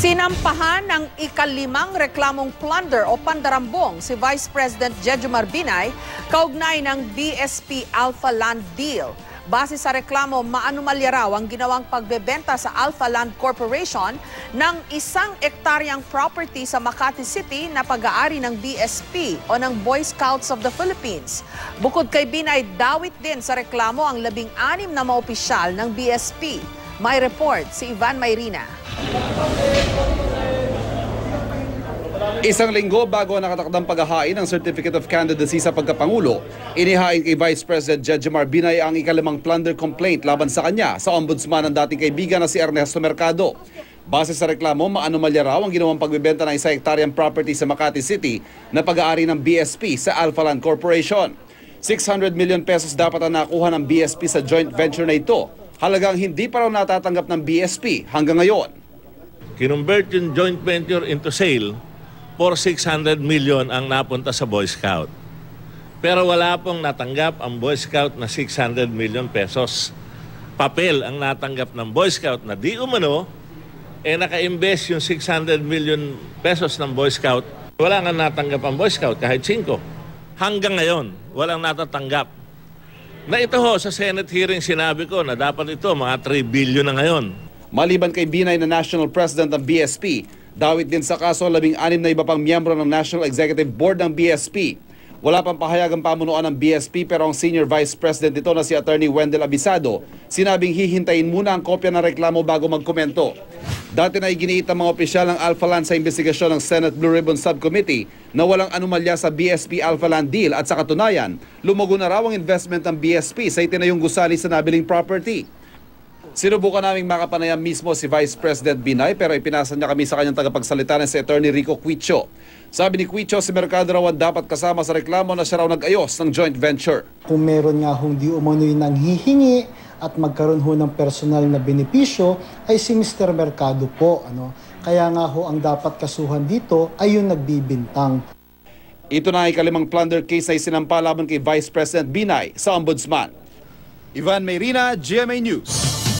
Sinampahan ng ikalimang reklamong plunder o pandarambong si Vice President Jejomar Binay kaugnay ng BSP Alpha Land Deal. Base sa reklamo, maanumalya raw ang ginawang pagbebenta sa Alpha Land Corporation ng 1 ektaryang property sa Makati City na pag-aari ng BSP o ng Boy Scouts of the Philippines. Bukod kay Binay, dawit din sa reklamo ang 16 na maopisyal ng BSP. May report si Ivan Mayrina. Isang linggo bago ang nakatakdang paghahain ng Certificate of Candidacy sa pagkapangulo, inihain kay Vice President Jejomar Binay ang ikalimang plunder complaint laban sa kanya sa ombudsman ng dating kaibigan na si Ernesto Mercado. Base sa reklamo, maanumalya raw ang ginawang pagbebenta ng 1 hektaryang property sa Makati City na pag-aari ng BSP sa Alpha Land Corporation. 600 million pesos dapat ang nakuha ng BSP sa joint venture na ito, halagang hindi pa raw natatanggap ng BSP hanggang ngayon. Kinonvert yung joint venture into sale for 600 million ang napunta sa Boy Scout. Pero wala pong natanggap ang Boy Scout na 600 million pesos. Papel ang natanggap ng Boy Scout na di umano, naka-invest yung 600 million pesos ng Boy Scout. Wala nga natanggap ang Boy Scout kahit 5. Hanggang ngayon, walang natatanggap. Na ito ho, sa Senate hearing sinabi ko na dapat ito mga 3 billion na ngayon. Maliban kay Binay na National President ng BSP, dawit din sa kaso 16 na iba pang miyembro ng National Executive Board ng BSP. Wala pang pahayagang pamunuan ng BSP pero ang Senior Vice President nito na si Attorney Wendell Abisado, sinabing hihintayin muna ang kopya ng reklamo bago magkomento. Dati na iginiit ang mga opisyal ng Alpha Land sa investigasyon ng Senate Blue Ribbon Subcommittee na walang anomalya sa BSP Alpha Land deal at sa katunayan, lumago na raw ang investment ng BSP sa itinayong gusali sa nabiling property. Sinubukan naming makapanayam mismo si Vice President Binay pero ipinasa niya kami sa kanyang tagapagsalita na si Attorney Rico Quicho. Sabi ni Quicho, si Mercado raw ang dapat kasama sa reklamo na siya raw nag-ayos ng joint venture. Kung meron nga hong di umano'y nanghihingi at magkaroon ho ng personal na benepisyo ay si Mr. Mercado po. Kaya nga ho ang dapat kasuhan dito ay yung nagbibintang. Ito na ang ikalimang plunder case na isinampa laban kay Vice President Binay sa Ombudsman. Ivan Mayrina, GMA News.